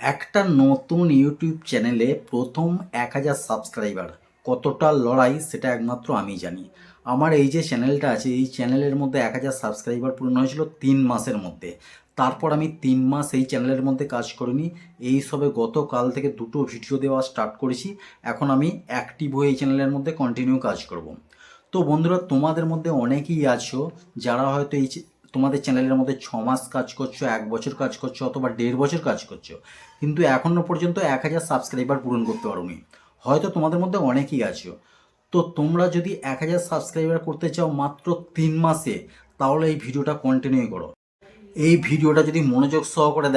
একটা নতুন ইউটিউব চ্যানেলে প্রথম ১,০০০ সাবস্ক্রাইবার কতটা লড়াই সেটা একমাত্র আমি জানি। আমার এই যে চ্যানেলটা আছে এই চ্যানেলের মধ্যে ১,০০০ সাবস্ক্রাইবার পূরণ হয়েছিল ৩ মাসের মধ্যে। তারপর আমি ৩ মাস এই চ্যানেলের মধ্যে কাজ করিনি। এই সবে গতকাল থেকে ২টো ভিডিও দেওয়া স্টার্ট করেছি। এখন আমি অ্যাক্টিভ হয়ে এই চ্যানেলের মধ্যে কন্টিনিউ কাজ করব। তো বন্ধুরা, তোমাদের মধ্যে অনেকেই আছো যারা হয়তো তোমাদের চ্যানেলের মধ্যে ৬ মাস কাজ করছো, ১ বছর কাজ করছো অথবা ১.৫ বছর কাজ করছো, কিন্তু এখনও পর্যন্ত ১,০০০ সাবস্ক্রাইবার পূরণ করতে পারোনি। হয়তো তোমাদের মধ্যে অনেকেই আছো। তো তোমরা যদি ১,০০০ সাবস্ক্রাইবার করতে চাও মাত্র ৩ মাসে, তাহলে এই ভিডিওটা কন্টিনিউ করো। এই ভিডিওটা যদি মনোযোগ সহকারে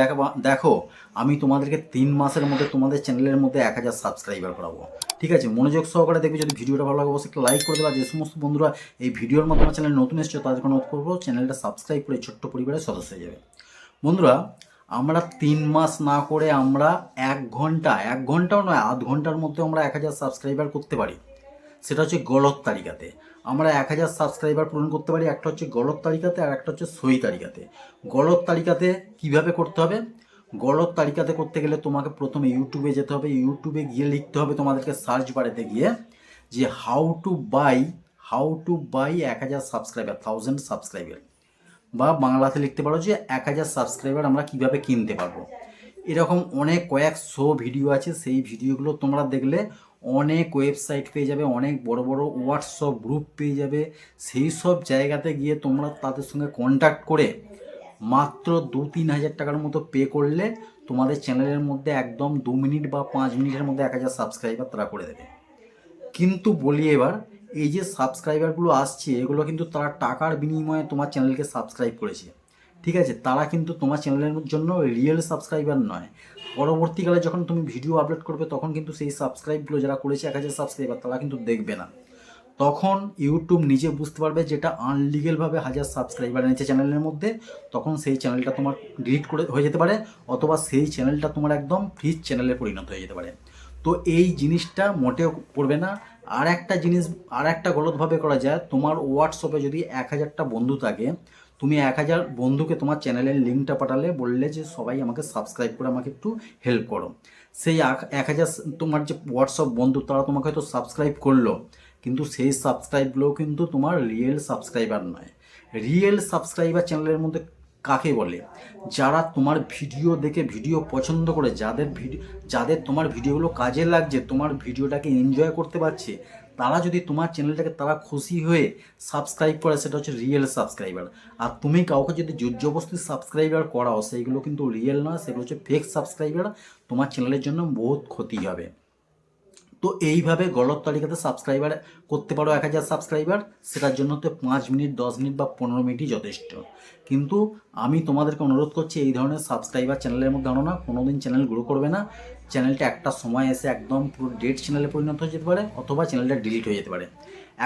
দেখো, আমি তোমাদেরকে ৩ মাসের মধ্যে তোমাদের চ্যানেলের মধ্যে ১,০০০ সাবস্ক্রাইবার করাবো। ঠিক আছে, মনোযোগ সহকারে দেখবে। যদি ভিডিওটা ভালো লাগে অবশ্যই একটা লাইক করে দেবে। আর যে সমস্ত বন্ধুরা এই ভিডিওর মাধ্যমে চ্যানেল নতুন এসেছো তাদেরকে অনুরোধ করবো চ্যানেলটা সাবস্ক্রাইব করে ছোট্ট পরিবারের সদস্য হয়ে যাবে। বন্ধুরা, আমরা ৩ মাস না করে আমরা ১ ঘন্টাও নয়, আধ ঘন্টার মধ্যে আমরা ১,০০০ সাবস্ক্রাইবার করতে পারি। সেটা হচ্ছে গলত তালিকাতে। আমরা ১,০০০ সাবস্ক্রাইবার পূরণ করতে পারি। একটা হচ্ছে গলত তালিকাতে আর একটা হচ্ছে সই তালিকাতে। গলত তালিকাতে কিভাবে করতে হবে? গলত তালিকাতে করতে গেলে তোমাকে প্রথমে ইউটিউবে যেতে হবে। ইউটিউবে গিয়ে লিখতে হবে তোমাদেরকে সার্চ বারেতে গিয়ে যে হাউ টু বাই ১,০০০ সাবস্ক্রাইবার, 1000 সাবস্ক্রাইবার, বা বাংলাতে লিখতে পারো যে ১,০০০ সাবস্ক্রাইবার আমরা কিভাবে কিনতে পারবো। এরকম অনেক কয়েকশো ভিডিও আছে। সেই ভিডিওগুলো তোমরা দেখলে অনেক ওয়েবসাইট পেয়ে যাবে, অনেক বড় বড় হোয়াটসঅ্যাপ গ্রুপ পেয়ে যাবে। সেই সব জায়গাতে গিয়ে তোমরা তাদের সঙ্গে কন্ট্যাক্ট করে মাত্র ২-৩ হাজার টাকার মতো পে করলে তোমাদের চ্যানেলের মধ্যে একদম ২ মিনিট বা ৫ মিনিটের মধ্যে ১,০০০ সাবস্ক্রাইবার তারা করে দেবে। কিন্তু বলি এবার, এই যে সাবস্ক্রাইবারগুলো আসছে এগুলো কিন্তু তারা টাকার বিনিময়ে তোমার চ্যানেলকে সাবস্ক্রাইব করেছে। ঠিক আছে, তারা কিন্তু তোমার চ্যানেলের জন্য রিয়েল সাবস্ক্রাইবার নয়। পরবর্তীকালে যখন তুমি ভিডিও আপলোড করবে তখন কিন্তু সেই সাবস্ক্রাইবগুলো যারা করেছে ১,০০০ সাবস্ক্রাইবার তারা কিন্তু দেখবে না। তখন ইউটিউব নিজে বুঝতে পারবে যেটা আনলিগেলভাবে ১,০০০ সাবস্ক্রাইবার এনেছে চ্যানেলের মধ্যে। তখন সেই চ্যানেলটা তোমার ডিলিট করে হয়ে যেতে পারে, অথবা সেই চ্যানেলটা তোমার একদম ফ্রিজ চ্যানেলে পরিণত হয়ে যেতে পারে। তো এই জিনিসটা মোটেও করবে না। আর একটা জিনিস, আর একটা গলতভাবে করা যায়, তোমার হোয়াটসঅ্যাপে যদি ১,০০০টা বন্ধু থাকে, তুমি ১,০০০ বন্ধুকে তোমার চ্যানেলের লিঙ্কটা পাঠালে, বললে যে সবাই আমাকে সাবস্ক্রাইব করে আমাকে একটু হেল্প করো। সেই ১,০০০ তোমার যে হোয়াটসঅ্যাপ বন্ধু তারা তোমাকে হয়তো সাবস্ক্রাইব করলো, কিন্তু সেই সাবস্ক্রাইবগুলোও কিন্তু তোমার রিয়েল সাবস্ক্রাইবার নয়। রিয়েল সাবস্ক্রাইবার চ্যানেলের মধ্যে কাকে বলে? যারা তোমার ভিডিও দেখে ভিডিও পছন্দ করে, যাদের তোমার ভিডিওগুলো কাজে লাগছে, তোমার ভিডিওটাকে এনজয় করতে পারছে, তারা যদি তোমার চ্যানেলটাকে তারা খুশি হয়ে সাবস্ক্রাইব করে, সেটা হচ্ছে রিয়েল সাবস্ক্রাইবার। আর তুমি কাউকে যদি জোরজবস্তি সাবস্ক্রাইবার করাও, সেইগুলো কিন্তু রিয়েল নয়, সেগুলো হচ্ছে ফেক সাবস্ক্রাইবার। তোমার চ্যানেলের জন্য বহুত ক্ষতি হবে। তো এইভাবে গলত তালিকাতে সাবস্ক্রাইবার করতে পারো ১,০০০ সাবস্ক্রাইবার। সেটার জন্য তো ৫ মিনিট, ১০ মিনিট বা ১৫ মিনিটই যথেষ্ট। কিন্তু আমি তোমাদেরকে অনুরোধ করছি এই ধরনের সাবস্ক্রাইবার চ্যানেলের মধ্যে আনো না। কোনোদিন চ্যানেল গ্রো করবে না। চ্যানেলটা একটা সময় এসে একদম পুরো ডেড চ্যানেলে পরিণত হয়ে যেতে পারে, অথবা চ্যানেলটা ডিলিট হয়ে যেতে পারে।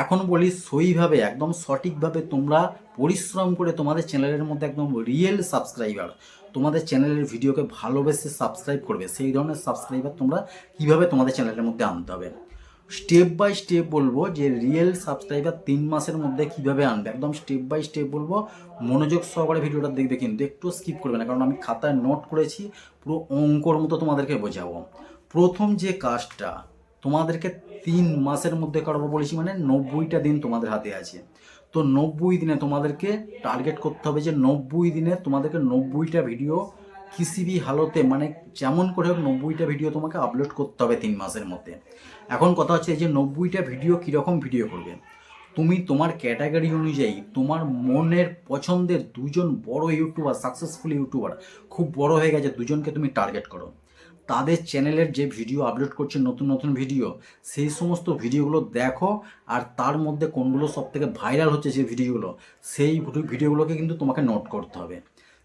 এখন বলি, সইভাবে একদম সঠিকভাবে তোমরা পরিশ্রম করে তোমাদের চ্যানেলের মধ্যে একদম রিয়েল সাবস্ক্রাইবার, তোমাদের চ্যানেলের ভিডিওকে ভালোবেসে সাবস্ক্রাইব করবে, সেই ধরনের সাবস্ক্রাইবার তোমরা কীভাবে তোমাদের চ্যানেলের মধ্যে আনতে হবে, স্টেপ বাই স্টেপ বলবো। যে রিয়েল সাবস্ক্রাইবার ৩ মাসের মধ্যে কীভাবে আনবে, একদম স্টেপ বাই স্টেপ বলবো। মনোযোগ সহকারে ভিডিওটা দেখবে, কিন্তু একটু স্কিপ করবে না, কারণ আমি খাতায় নোট করেছি, পুরো অঙ্কর মতো তোমাদেরকে বোঝাবো। প্রথম যে কাজটা তোমাদেরকে ৩ মাসের মধ্যে করাবো বলেছি, মানে ৯০টা দিন তোমাদের হাতে আছে। তো ৯০ দিনে তোমাদেরকে টার্গেট করতে হবে যে ৯০ দিনে তোমাদেরকে ৯০টা ভিডিও কিসি ভি হালতে, মানে যেমন করে হোক ৯০টা ভিডিও তোমাকে আপলোড করতে হবে ৩ মাসের মধ্যে। এখন কথা হচ্ছে এই যে ৯০টা ভিডিও কীরকম ভিডিও করবে, তুমি তোমার ক্যাটাগরি অনুযায়ী তোমার মনের পছন্দের দুজন বড় ইউটিউবার, সাকসেসফুল ইউটিউবার, খুব বড় হয়ে গেছে, দুজনকে তুমি টার্গেট করো। তাদের চ্যানেলের যে ভিডিও আপলোড করছে, নতুন নতুন ভিডিও, সেই সমস্ত ভিডিওগুলো দেখো। আর তার মধ্যে কোনগুলো সবথেকে ভাইরাল হচ্ছে সেই ভিডিওগুলো, সেই ভিডিওগুলোকে কিন্তু তোমাকে নোট করতে হবে।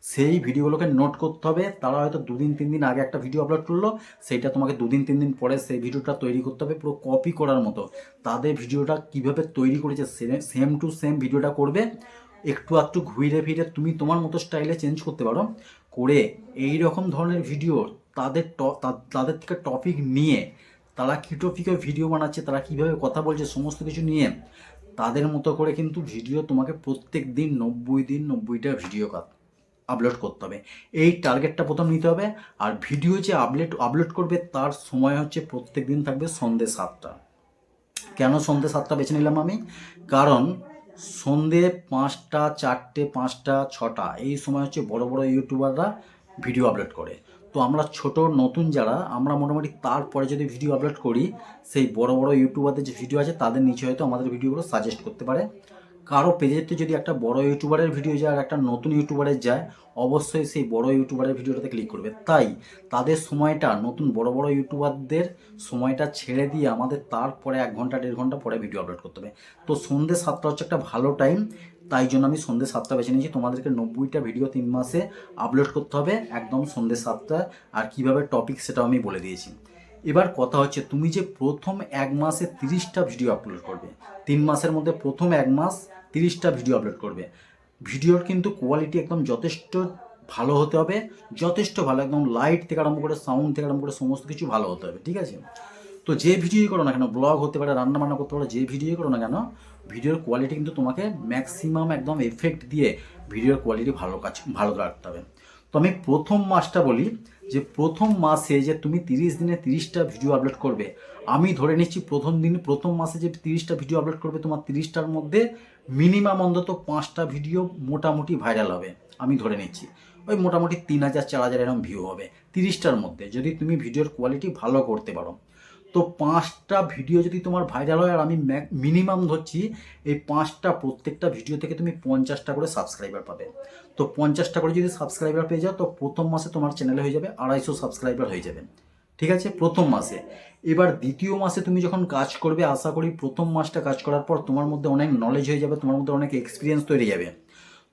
সেই ভিডিওগুলোকে নোট করতে হবে। তারা হয়তো ২ দিন ৩ দিন আগে একটা ভিডিও আপলোড করলো, সেইটা তোমাকে ২ দিন ৩ দিন পরে সেই ভিডিওটা তৈরি করতে হবে পুরো কপি করার মতো। তাদের ভিডিওটা কিভাবে তৈরি করেছে সেম টু সেম ভিডিওটা করবে। একটু একটু ঘুরে ফিরে তুমি তোমার মতো স্টাইলে চেঞ্জ করতে পারো, করে এই রকম ধরনের ভিডিও তাদের থেকে টপিক নিয়ে, তারা কী টপিকে ভিডিও বানাচ্ছে, তারা কীভাবে কথা বলছে, সমস্ত কিছু নিয়ে তাদের মতো করে কিন্তু ভিডিও তোমাকে প্রত্যেক দিন ৯০ দিন ৯০টা ভিডিও আপলোড করতে হবে। এই টার্গেটটা প্রথম নিতে হবে। আর ভিডিও যে আপলোড করবে তার সময় হচ্ছে প্রত্যেক দিন থাকবে সন্ধ্যে 7টা। কেন সন্ধ্যে 7টা বেছে নিলাম আমি? কারণ সন্ধ্যে 5টা, 4টে, 5টা, 6টা এই সময় হচ্ছে বড় বড় ইউটিউবাররা ভিডিও আপলোড করে। তো আমরা ছোট নতুন যারা, আমরা মোটামুটি তারপরে যদি ভিডিও আপলোড করি, সেই বড় বড় ইউটিউবারদের যে ভিডিও আছে তাদের নিচে হয়তো আমাদের ভিডিওগুলো সাজেস্ট করতে পারে। কারো পেজেতে যদি একটা বড় ইউটিউবারের ভিডিও যায় আর একটা নতুন ইউটিউবারের যায়, অবশ্যই সেই বড় ইউটিউবারের ভিডিওটাতে ক্লিক করবে। তাই তাদের সময়টা, নতুন বড় বড় ইউটিউবারদের সময়টা ছেড়ে দিয়ে আমাদের তারপরে 1 ঘন্টা 1.5 ঘন্টা পরে ভিডিও আপলোড করতে হবে। তো সন্ধ্যে 7টা হচ্ছে একটা ভালো টাইম, তাই জন্য আমি সন্ধ্যে 7টা বেছে নিয়েছি। তোমাদেরকে 90টা ভিডিও 3 মাসে আপলোড করতে হবে একদম সন্ধ্যে 7টা। আর কীভাবে টপিক সেটাও আমি বলে দিয়েছি। এবার কথা হচ্ছে, তুমি যে প্রথম 1 মাসে 30টা ভিডিও আপলোড করবে, 3 মাসের মধ্যে প্রথম 1 মাস 30টা ভিডিও আপলোড করবে। ভিডিওর কিন্তু কোয়ালিটি একদম যথেষ্ট ভালো হতে হবে, যথেষ্ট ভালো, একদম লাইট থেকে আরম্ভ করে সাউন্ড থেকে আরম্ভ করে সমস্ত কিছু ভালো হতে হবে, ঠিক আছে? তো যে ভিডিওই করো না কেন, ব্লগ হতে পারে, রান্না বান্না করতে পারে, যে ভিডিওই করো না কেন, ভিডিওর কোয়ালিটি কিন্তু তোমাকে ম্যাক্সিমাম একদম এফেক্ট দিয়ে ভিডিওর কোয়ালিটি ভালো রাখতে হবে। তো আমি প্রথম মাসটা বলি, যে প্রথম মাসে যে তুমি 30 দিনে 30টা ভিডিও আপলোড করবে। আমি ধরে নিচ্ছি প্রথম মাসে যে 30টা ভিডিও আপলোড করবে, তোমার 30টার মধ্যে মিনিমাম অন্তত 5টা ভিডিও মোটামুটি ভাইরাল হবে। আমি ধরে নিচ্ছি ওই মোটামুটি 3000 4000 এরকম ভিউ হবে 30টার মধ্যে, যদি তুমি ভিডিওর কোয়ালিটি ভালো করতে পারো। তো 5টা ভিডিও যদি তোমার ভাইরাল হয়, আর আমি মিনিমাম ধরছি এই 5টা, প্রত্যেকটা ভিডিও থেকে তুমি 50টা করে সাবস্ক্রাইবার পাবে। তো 50টা করে যদি সাবস্ক্রাইবার পেয়ে যাও, তো প্রথম মাসে তোমার চ্যানেলে হয়ে যাবে 250 সাবস্ক্রাইবার হয়ে যাবে, ঠিক আছে? প্রথম মাসে। এবার দ্বিতীয় মাসে তুমি যখন কাজ করবে, আশা করি প্রথম মাসটা কাজ করার পর তোমার মধ্যে অনেক নলেজ হয়ে যাবে, তোমার মধ্যে অনেক এক্সপিরিয়েন্স তৈরি যাবে।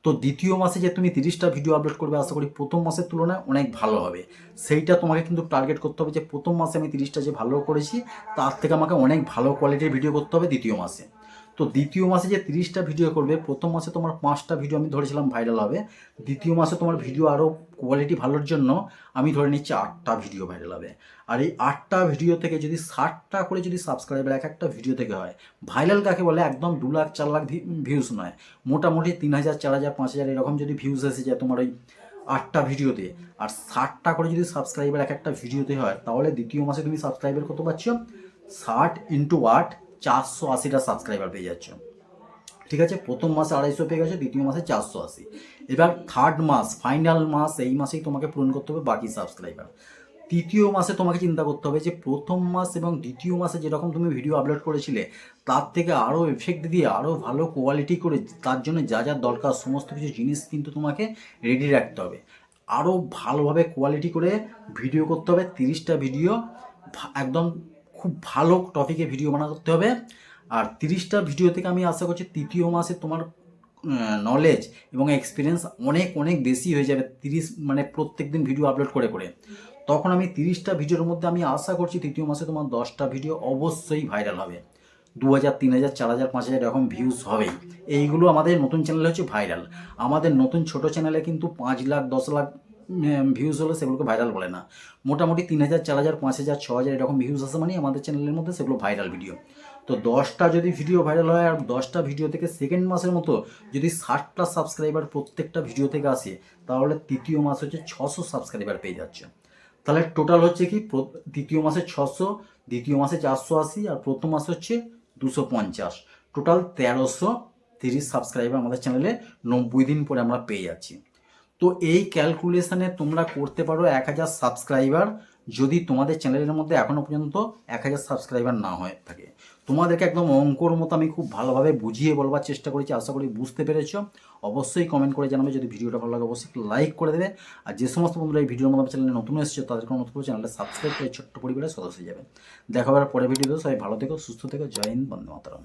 তো দ্বিতীয় মাসে যে তুমি 30টা ভিডিও আপলোড করবে, আশা করি প্রথম মাসের তুলনায় অনেক ভালো হবে। সেইটা তোমাকে কিন্তু টার্গেট করতে হবে, যে প্রথম মাসে আমি 30টা যে ভালো করেছি তার থেকে আমাকে অনেক ভালো কোয়ালিটির ভিডিও করতে হবে দ্বিতীয় মাসে। তো দ্বিতীয় মাসে যে 30টা ভিডিও করবে, প্রথম মাসে তোমার 5টা ভিডিও আমি ধরেছিলাম ভাইরাল হবে। দ্বিতীয় মাসে তোমার ভিডিও আরও কোয়ালিটি ভালোর জন্য আমি ধরে নিচ্ছি 8টা ভিডিও ভাইরাল হবে। আর এই 8টা ভিডিও থেকে যদি 60টা করে যদি সাবস্ক্রাইবার এক একটা ভিডিও থেকে হয়, ভাইরাল কাকে বলে, একদম 2 লাখ 4 লাখ ভিউজ নয়, মোটামুটি 3000 4000 5000 এরকম যদি ভিউজ এসে যায় তোমার ওই 8টা ভিডিওতে, আর 60টা করে যদি সাবস্ক্রাইবার এক একটা ভিডিওতে হয়, তাহলে দ্বিতীয় মাসে তুমি সাবস্ক্রাইবার কত পাচ্ছ? 60 × 8 480টা সাবস্ক্রাইবার পেয়ে যাচ্ছ, ঠিক আছে? প্রথম মাসে 250 পেয়ে গেছে, দ্বিতীয় মাসে 480। এবার থার্ড মাস, ফাইনাল মাস, এই মাসেই তোমাকে পূরণ করতে হবে বাকি সাবস্ক্রাইবার। তৃতীয় মাসে তোমাকে চিন্তা করতে হবে যে প্রথম মাস এবং দ্বিতীয় মাসে যেরকম তুমি ভিডিও আপলোড করেছিলে, তার থেকে আরও এফেক্ট দিয়ে আরও ভালো কোয়ালিটি করে, তার জন্য যা যা দরকার সমস্ত কিছু জিনিস কিন্তু তোমাকে রেডি রাখতে হবে। আরও ভালোভাবে কোয়ালিটি করে ভিডিও করতে হবে। 30টা ভিডিও একদম খুব ভালো টপিকে ভিডিও বানাতে হবে। আর 30টা ভিডিও থেকে আমি আশা করছি তৃতীয় মাসে তোমার নলেজ এবং এক্সপিরিয়েন্স অনেক অনেক বেশি হয়ে যাবে। 30 মানে প্রত্যেক দিন ভিডিও আপলোড করে করে, তখন আমি 30টা ভিডিওর মধ্যে আমি আশা করছি তৃতীয় মাসে তোমার 10টা ভিডিও অবশ্যই ভাইরাল হবে। 2000 3000 4000 5000 এরকম ভিউজ হবেই। এইগুলো আমাদের নতুন চ্যানেলে হচ্ছে ভাইরাল। আমাদের নতুন ছোট চ্যানেলে কিন্তু 5 লাখ 10 লাখ ভিউজ হলে সেগুলোকে ভাইরাল বলে না। মোটামুটি 3000 4000 5000 6000 এরকম ভিউজ আসে মানে আমাদের চ্যানেলের মধ্যে সেগুলো ভাইরাল ভিডিও। তো 10টা যদি ভিডিও ভাইরাল হয়, আর 10টা ভিডিও থেকে সেকেন্ড মাসের মতো যদি 60টা সাবস্ক্রাইবার প্রত্যেকটা ভিডিও থেকে আসে, তাহলে তৃতীয় মাস হচ্ছে 600 সাবস্ক্রাইবার পেয়ে যাচ্ছে। তাহলে টোটাল হচ্ছে কি, দ্বিতীয় মাসে 600, দ্বিতীয় মাসে 480, আর প্রথম মাসে হচ্ছে 250, টোটাল 1330 সাবস্ক্রাইবার আমাদের চ্যানেলে 90 দিন পরে আমরা পেয়ে যাচ্ছি। তো এই ক্যালকুলেশানে তোমরা করতে পারো 1000 সাবস্ক্রাইবার, যদি তোমাদের চ্যানেলের মধ্যে এখনও পর্যন্ত 1000 সাবস্ক্রাইবার না হয়ে থাকে। তোমাদেরকে একদম অঙ্কর মতো আমি খুব ভালোভাবে বুঝিয়ে বলবার চেষ্টা করেছি, আশা করি বুঝতে পেরেছ। অবশ্যই কমেন্ট করে জানাবে, যদি ভিডিওটা ভালো লাগে অবশ্যই লাইক করে দেবে। আর যে সমস্ত বন্ধুরা এই ভিডিওর মধ্যে চ্যানেলে নতুন এসেছে, তাদেরকে অনুরোধ করবো চ্যানেলটা সাবস্ক্রাইব করে ছোট্ট পরিবারের সদস্য হয়ে যাবে। দেখা হবে পরের ভিডিওতে। সবাই ভালো থেকো, সুস্থ থেকো। জয় হিন্দ, বন্দে মাতরম।